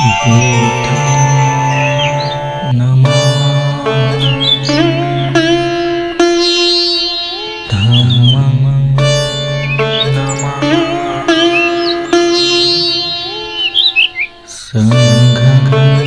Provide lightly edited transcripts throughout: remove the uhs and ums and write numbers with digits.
बुद्धं नमामि धम्मं नमामि संघं नमामि।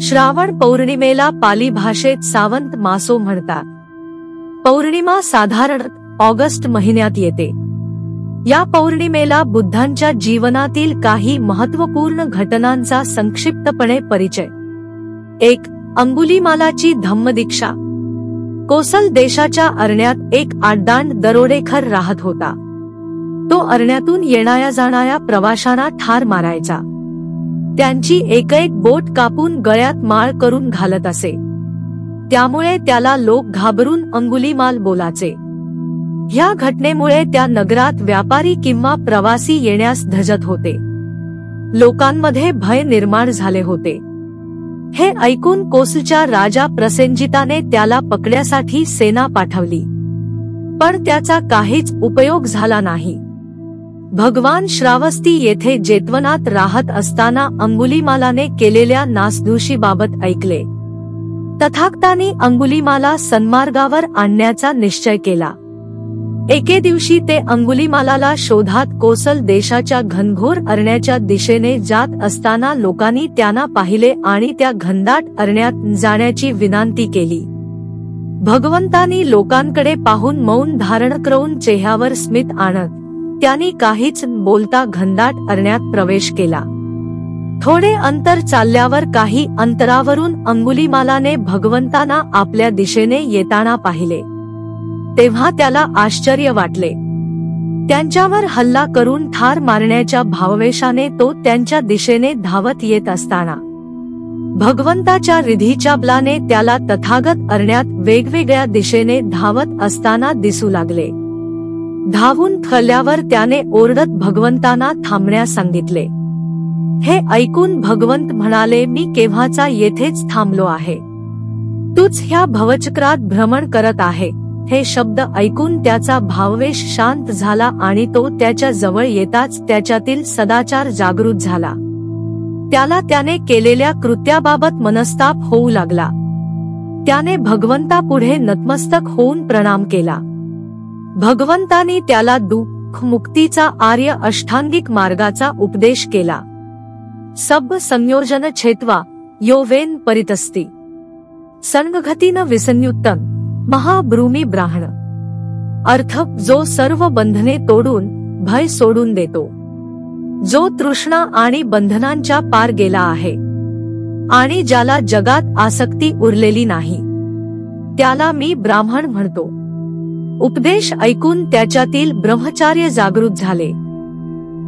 श्रावण पौर्णिमेला पाली भाषेत सावंत मासो म्हणतात। पौर्णिमा साधारण ऑगस्ट महिन्यात येते। या पौर्णिमेला बुद्धांच्या जीवनातील काही महत्त्वपूर्ण घटनांचा संक्षिप्तपणे परिचय। 1. अंगुलीमालाची धम्मदीक्षा। कोसल देशाच्या अरण्यात एक आड्डाण दरोडेखोर राहत होता। तो अरण्यातून येणाऱ्या जाणाऱ्या प्रवाशांना ठार मारायचा। त्यांची एक बोट कापून गळ्यात माळ करून घालत असे। त्यामुळे त्याला लोक घाबरून अंगुलीमाल बोलाचे। ह्या घटनेमुळे त्या नगरात व्यापारी किंवा प्रवासी येण्यास धजत होते। लोकांमध्ये भय निर्माण झाले होते। हे ऐकून कोसलच्या राजा प्रसेनजिताने त्याला पकडण्यासाठी सेना पाठवली, पण त्याचा काहीच उपयोग झाला नाही। भगवान श्रावस्ती येथे जेतवनात राहत असताना अंगुलीमालाने केलेल्या नासधूशीबाबत ऐकले। तथागतांनी अंगुलीमाला सन्मार्गावर आणण्याचा निश्चय केला। एके दिवशी ते अंगुलीमालाला शोधात कोसल देशाच्या घनघोर अरण्याच्या दिशेने जात असताना लोकांनी त्यांना पाहिले आणि त्या घनदाट अरण्यात जाण्याची विनंती केली। भगवंतांनी लोकांकडे पाहून मौन धारण करून चेहऱ्यावर स्मित आणत त्यांनी काहीच बोलता घनदाट अरण्यात प्रवेश केला। थोडे अंतर चालल्यावर काही अंतरावरून अंगुलीमालाने भगवंतांना आपल्या दिशेने येताना पाहिले। तेव्हा त्याला आश्चर्य वाटले। त्यांच्यावर हल्ला करून ठार मारण्याच्या भाववेशाने तो त्यांच्या दिशेने धावत येत असताना भगवंताच्या रिधीच्या बलाने त्याला तथागत अरण्यात वेगवेगळ्या दिशेने धावत असताना दिसू लागले। धावून थकल्यावर त्याने ओरडत भगवंतांना थांबण्यास सांगितले। हे ऐकून भगवंत म्हणाले, मी केव्हाचा येथेच थांबलो आहे, तूच ह्या भवचक्रात भ्रमण करत आहे। हे शब्द ऐकून त्याचा भाववेश शांत झाला आणि तो त्याच्या जवळ येताच त्याच्यातील सदाचार जागृत झाला। त्याला त्याने केलेल्या कृत्याबाबत मनस्ताप होऊ लागला। त्याने भगवंतापुढे नतमस्तक होऊन प्रणाम केला। भगवंतांनी त्याला दुःख मुक्तीचा आर्य अष्टांगिक मार्गाचा उपदेश केला। सब संयोजन छेत्वा यो वेन परितस्ति संगघतीन विसंयुक्तम महाब्रूमी ब्राह्मण। अर्थ, जो सर्व बंधने तोडून भय सोडून देतो, जो तृष्णा आणि बंधनांच्या पार गेला आहे आणि ज्याला जगात आसक्ती उरलेली नाही, त्याला मी ब्राह्मण म्हणतो। उपदेश ऐकून त्याच्यातील ब्रह्मचार्य जागृत झाले।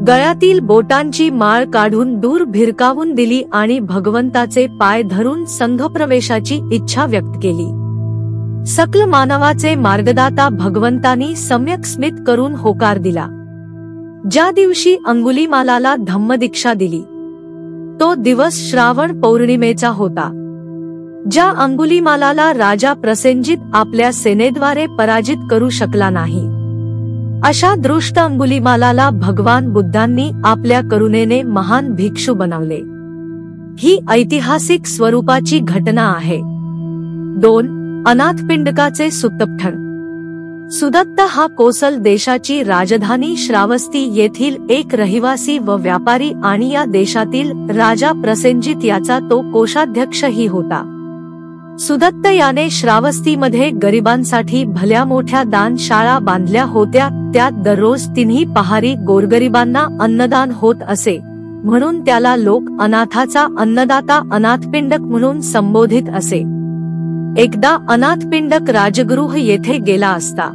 गळ्यातील बोटांची माळ काढून दूर भिरकावून दिली आणि भगवंताचे पाय धरून संघप्रवेशाची इच्छा व्यक्त केली। सकल मानवाचे मार्गदाता भगवंतांनी सम्यक स्मित करून होकार दिला। ज्या दिवशी अंगुलीमालाला धम्मदीक्षा दिली तो दिवस श्रावण पौर्णिमेचा होता। ज्या अंगुलीमालाला राजा प्रसेनजित आपल्या सेनेद्वारे पराजित करू शकला नाही, अशा दृष्ट अंगुलीमालाला भगवान बुद्धांनी आपल्या करुणेने महान भिक्षू बनवले। ही ऐतिहासिक स्वरूपाची घटना आहे। 2. अनाथपिंडकाचे सूतपठण। सुदत्त हा कोसल देशाची राजधानी श्रावस्ती येथील एक रहिवासी व व्यापारी आणि या देशातील राजा प्रसेनजित याचा तो कोषाध्यक्षही होता। सुदत्त याने श्रावस्तीमध्ये गरिबांसाठी भल्या मोठ्या दानशाळा बांधल्या होत्या। त्यात दररोज तिन्ही पहारी गोरगरिबांना अन्नदान होत असे, म्हणून त्याला लोक अनाथाचा अन्नदाता अनाथपिंडक म्हणून संबोधित असे। एकदा अनाथपिंडक राजगृह येथे गेला असता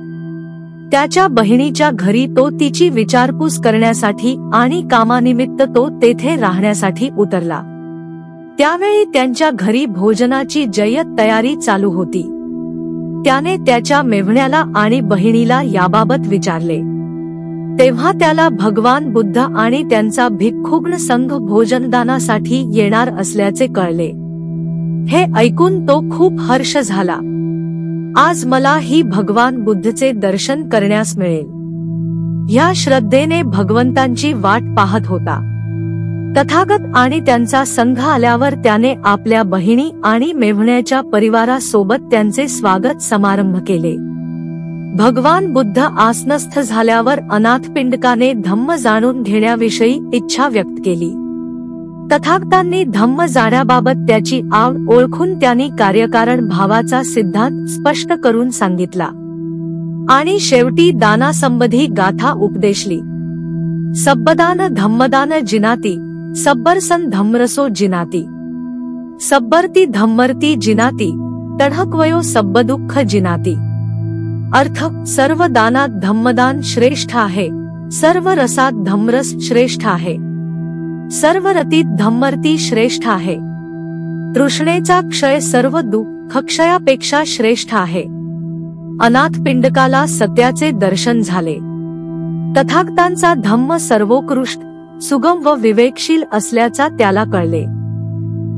त्याच्या बहिणीच्या घरी तो तिची विचारपूस करण्यासाठी आणि कामानिमित्त तो तेथे राहण्यासाठी उतरला। त्यावेळी त्यांच्या घरी भोजनाची जय्यत तयारी चालू होती। त्याने त्याच्या मेव्हण्याला आणि बहिणीला याबाबत विचारले. तेव्हा त्याला भगवान बुद्ध आणि त्यांचा भिक्खुगण संघ भोजनदानासाठी येणार असल्याचे कळले. हे ऐकून तो खूप हर्ष झाला. आज मला ही भगवान बुद्धचे दर्शन करण्यास मिळेल, ह्या श्रद्धेने भगवंतांची वाट पाहत होता. तथागत आणि त्यांचा संघ आल्यावर त्याने आपल्या बहिणी आणि मेव्हण्याच्या परिवारासोबत त्यांचे स्वागत समारंभ केले. भगवान बुद्ध आसनस्थ झाल्यावर अनाथपिंडकाने धम्म जाणून घेण्याविषयी इच्छा व्यक्त केली. तथागतांनी धम्म जाण्याबाबत त्याची आवड ओळखून त्यांनी कार्यकारण भावाचा सिद्धांत स्पष्ट करून सांगितला आणि शेवटी दानासंबंधी गाथा उपदेशली. सब्बदान धम्मदान जिनाती, सब्बरसन धम्मरसो जिनाती, सब्बरती धम्मरती जिनाती, तढकवयो सब्बदुःख जिनाती. अर्थ, सर्व दानात धम्मदान श्रेष्ठ आहे, सर्व रसात धम्मरस श्रेष्ठ आहे, सर्व रतीत धम्मरती श्रेष्ठ आहे. तृष्णेचा क्षय सर्व दुःख क्षयापेक्षा श्रेष्ठ आहे. अनाथपिंडकाला सत्याचे दर्शन झाले. तथागतांचा धम्म सर्वोत्कृष्ट, सुगम व विवेकशील असल्याचा त्याला कळले.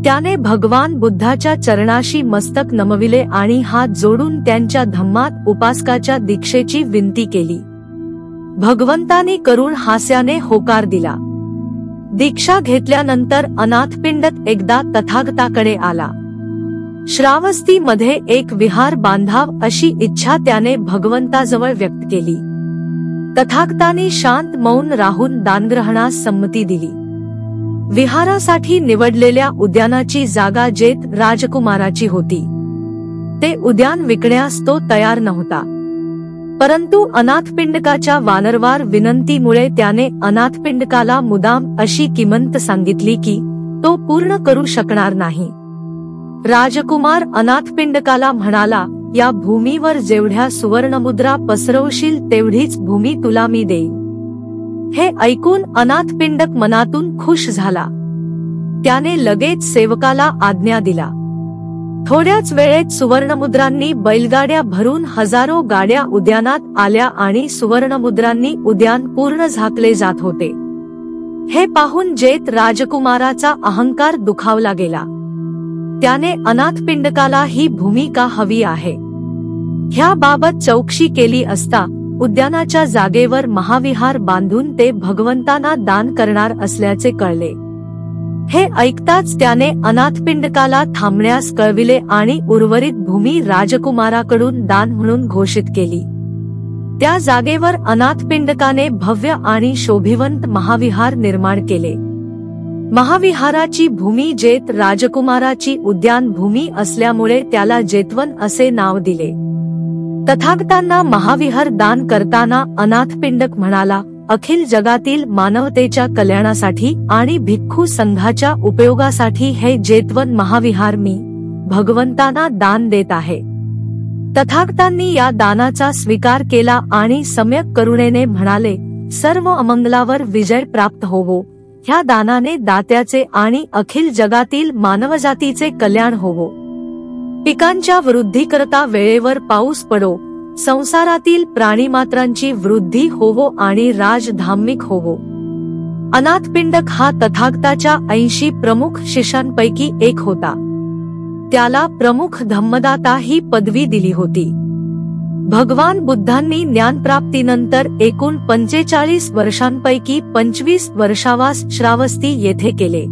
त्याने भगवान बुद्धाच्या चरणाशी मस्तक नमविले आणि हात जोडून त्यांच्या धम्मात उपासकाच्या दीक्षेची विनंती केली. भगवंतांनी करुण हास्याने होकार दिला. दीक्षा घेतल्यानंतर अनाथपिंडक एकदा तथागताकडे आला. श्रावस्तीमध्ये एक विहार बांधाव अशी इच्छा त्याने भगवंताजवळ व्यक्त केली. तथागतांनी शांत मौन राहून दानग्रहणास संमती दिली. विहारासाठी निवडलेल्या उद्यानाची जागा जेत राजकुमाराची होती. ते उद्यान विकण्यास तो तयार नव्हता, परंतु अनाथपिंडकाच्या वारंवार विनंतीमुळे त्याने अनाथपिंडकाला मुदाम अशी किंमत सांगितली की तो पूर्ण करू शकणार नाही. राजकुमार अनाथपिंडकाला म्हणाला, या भूमीवर जेवढ्या सुवर्णमुद्रा पसरवशील तेवढीच भूमी तुला मी देईन. हे ऐकून अनाथपिंडक मनातून खुश झाला. त्याने लगेच सेवकाला आज्ञा दिला. थोड्याच वेळेत सुवर्णमुद्रांनी बैलगाड्या भरून हजारो गाड्या उद्यानात आल्या आणि सुवर्णमुद्रांनी उद्यान पूर्ण झाकले जात होते. हे पाहून जेत राजकुमाराचा अहंकार दुखावला गेला. त्याने अनाथपिंडकाला ही भूमिका हवी आहे ह्याबाबत चौकशी केली असता उद्यानाच्या जागेवर महाविहार बांधून ते भगवंतांना दान करणार असल्याचे कळले. हे ऐकताच त्याने अनाथपिंडकाला थांबण्यास कळविले आणि उर्वरित भूमी राजकुमाराकडून दान म्हणून घोषित केली. त्या जागेवर अनाथपिंडकाने भव्य आणि शोभिवंत महाविहार निर्माण केले. महाविहाराची भूमी जेत राजकुमाराची उद्यान भूमी असल्यामुळे त्याला जेतवन असे नाव दिले. तथागतांना महाविहार दान करताना अनाथपिंडक म्हणाला, अखिल जगातील मानवतेच्या कल्याणासाठी आणि भिक्खू संघाच्या उपयोगासाठी हे जेतवन महाविहार मी भगवंतांना दान देत आहे. तथागतांनी या दानाचा स्वीकार केला आणि सम्यक करुणेने म्हणाले, सर्व अमंगलावर विजय प्राप्त होवो. ह्या दानाने दात्याचे आणि अखिल जगातील मानवजातीचे कल्याण होवो. पिकांच्या वृद्धीकरता वेळेवर पाऊस पडो. संसारातील प्राणीमात्रांची वृद्धी होवो आणि राज धार्मिक होवो. अनाथपिंडक हा तथागताच्या 80 प्रमुख शिष्यांपैकी एक होता. त्याला प्रमुख धम्मदाता ही पदवी दिली होती. भगवान बुद्धांनी ज्ञानप्राप्तीनंतर एकूण 45 वर्षांपैकी 25 वर्षावास श्रावस्ती येथे केले.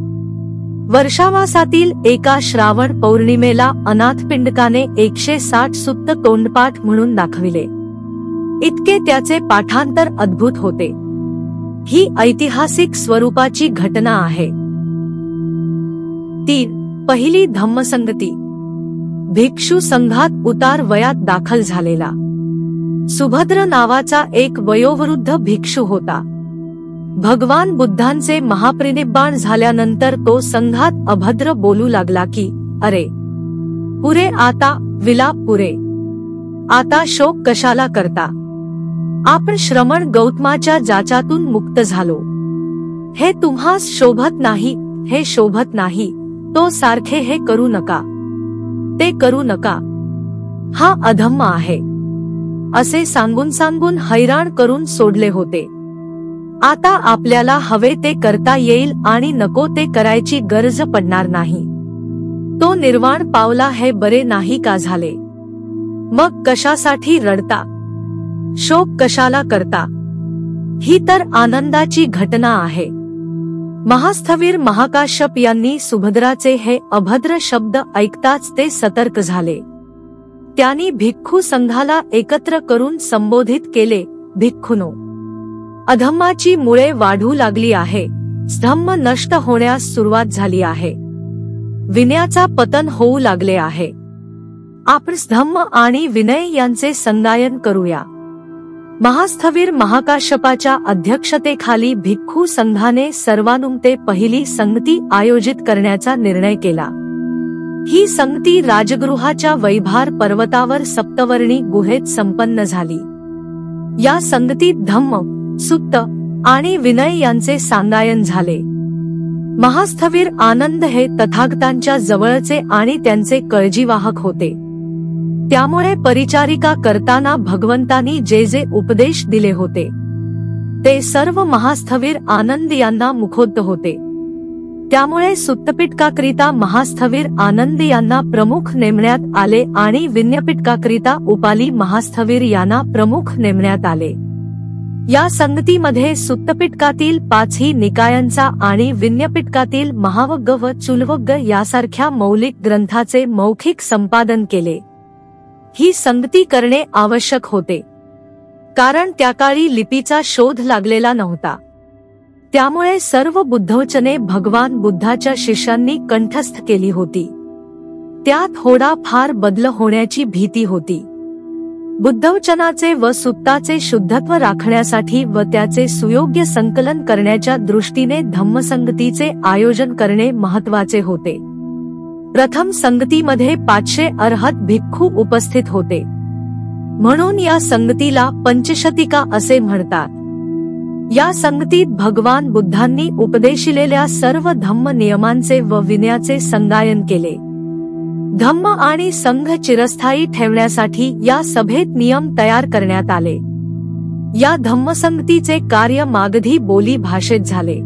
वर्षावासातील एका श्रावण पौर्णिमेला अनाथपिंडकाने 160 सुत्त तोंडपाठ म्हणून दाखविले. इतके त्याचे पाठांतर अद्भुत होते. ही ऐतिहासिक स्वरूपाची घटना आहे. 3. पहिली धम्मसंगती. भिक्षू संघात उतार वयात दाखल झालेला सुभद्र नावाचा एक वयोवृद्ध भिक्षू होता. भगवान बुद्धांचे महापरिनिब्बाण झाल्यानंतर तो संघात अभद्र बोलू लागला की, अरे पुरे, आता विलाप पुरे, आता शोक कशाला करता? आपण श्रमण गौतमाच्या जाचातून मुक्त झालो. हे तुम्हास शोभत नाही, हे शोभत नाही. तो सारखे हे करू नका, ते करू नका. हा अधम्म आहे असे सांगून सांगून हैराण करून सोडले होते. आता आपल्याला हवे ते करता येईल आणि नको ते करायची गरज पडणार नाही. तो निर्वाण पावला हे बरे नाही का झाले? मग कशासाठी रडता? शोक कशाला करता? ही तर आनंदाची घटना आहे. महास्थवीर महाकाश्यप यांनी सुभद्राचे हे अभद्र शब्द ऐकताच ते सतर्क झाले. त्यांनी भिक्खू संघाला एकत्र करून संबोधित केले, भिक्खूनो, अधम्माची मुळे वाढू लागली आहे, धम्म नष्ट होण्यास सुरुवात झाली आहे, विनयाचा पतन होऊ लागले आहे. आपण धम्म आणि विनय यांचे संगायन करूया. महास्थवीर महाकाश्यपाच्या अध्यक्षतेखाली भिक्खू संघाने सर्वानुमते पहिली संगती आयोजित करण्याचा निर्णय केला. ही संगती राजगृहाच्या वैभार पर्वतावर सप्तवर्णी गुहेत संपन्न झाली. या संगतीत धम्म, सुत्त आणि विनय यांचे सांगायन झाले. महास्थवीर आनंद हे तथागतांच्या जवळचे आणि त्यांचे काळजीवाहक होते. त्यामुळे परिचारिका करताना भगवंतांनी जे जे उपदेश दिले होते ते सर्व महास्थवीर आनंद यांना मुखोद्गत होते. त्यामुळे सुत्तपिटकाकरिता महास्थवीर आनंद यांना प्रमुख नेमण्यात आले आणि विन्यपिटकाकरिता उपाली महास्थवीर यांना प्रमुख नेमण्यात आले. या संगतीमध्ये सुत्तपिटकातील 5ही निकायांचा आणि विन्यपिटकातील महावग्ग व चूलवग्ग यासारख्या मौलिक ग्रंथाचे मौखिक संपादन केले. ही संगती करणे आवश्यक होते, कारण त्या काळी लिपीचा शोध लागलेला नव्हता. त्यामुळे सर्व बुद्धवचने भगवान बुद्धाच्या शिष्यांनी कंठस्थ केली होती. त्यात थोडा फार बदल होण्याची भीती होती. बुद्धवचनाचे व सुत्ताचे शुद्धत्व राखण्यासाठी व त्याचे सुयोग्य संकलन करण्याच्या दृष्टीने धम्मसंगतीचे आयोजन करणे महत्वाचे होते. प्रथम संगतीमध्ये 500 अर्हत भिक्खू उपस्थित होते, म्हणून या संगतीला पंचशतिका असे म्हणतात. या संगतीत भगवान बुद्धांनी उपदेशिलेल्या सर्व धम्म नियमांचे व विनयाचे संगायन केले. धम्म आणि संघ चिरस्थायी ठेवण्यासाठी या सभेत नियम तयार करण्यात आले. या धम्मसंगतीचे कार्य मागधी बोली भाषेत झाले.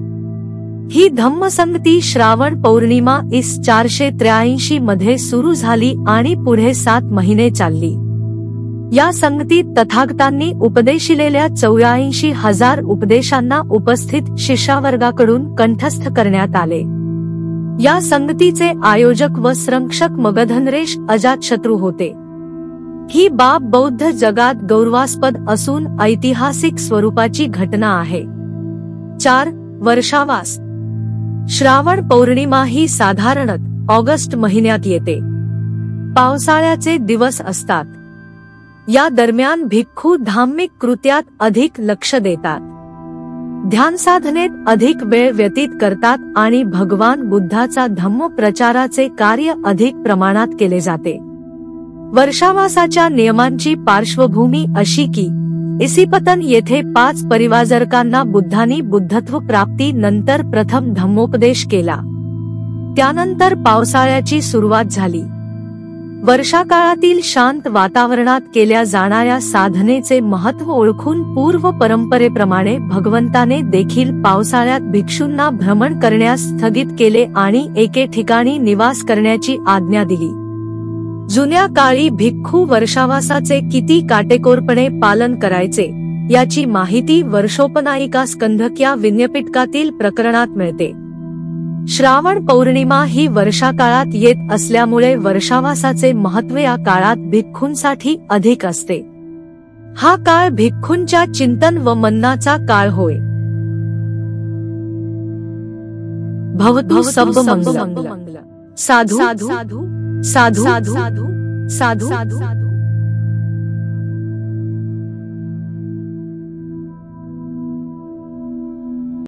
ही धम्मसंगती श्रावण पौर्णिमा इस 483 मध्ये सुरू झाली आणि पुढे 7 महिने चालली. या संगतीत तथागतांनी उपदेशिलेल्या 84,000 उपदेशांना उपस्थित शिष्यावर्गाकडून कंठस्थ करण्यात आले. या संगतीचे आयोजक व संरक्षक मगधनरेश अजातशत्रू होते. ही बाब बौद्ध जगात गौरवास्पद असून ऐतिहासिक स्वरूपाची घटना आहे. 4. वर्षावास. श्रावण पौर्णिमा ही साधारणत ऑगस्ट महिन्यात येते. पावसाळ्याचे दिवस असतात. या दरम्यान भिक्खू धार्मिक कृत्यात अधिक लक्ष देतात, ध्यानसाधनेत अधिक वेळ व्यतीत करतात आणि भगवान बुद्धाचा धम्म प्रचाराचे कार्य अधिक प्रमाणात केले जाते. वर्षावासाच्या नियमांची पार्श्वभूमी अशी की इसिपतन येथे 5 परिवाजरकांना बुद्धांनी बुद्धत्व प्राप्ती नंतर प्रथम धम्मोपदेश केला. त्यानंतर पावसाळ्याची सुरुवात झाली. वर्षाकाळातील शांत वातावरणात केल्या जाणाऱ्या साधनेचे महत्त्व ओळखून पूर्व परंपरेप्रमाणे भगवंताने देखील पावसाळ्यात भिक्षूंना भ्रमण करण्यास स्थगित केले आणि एके ठिकाणी निवास करण्याची आज्ञा दिली. जुन्या काळी भिक्खू वर्षावासाचे किती काटेकोरपणे पालन करायचे याची माहिती वर्षोपनायिका स्कंधक या विन्यपिटकातील प्रकरणात मिळते. श्रावण पौर्णिमा ही वर्षाकाळात येत असल्यामुळे वर्षावासाचे महत्त्व या काळात भिक्खूंसाठी अधिक असते. हा काळ भिक्खूंच्या चिंतन व मननाचा काळ होय. भवतु सब मंगल. साधु साधु साधु साधु साधु.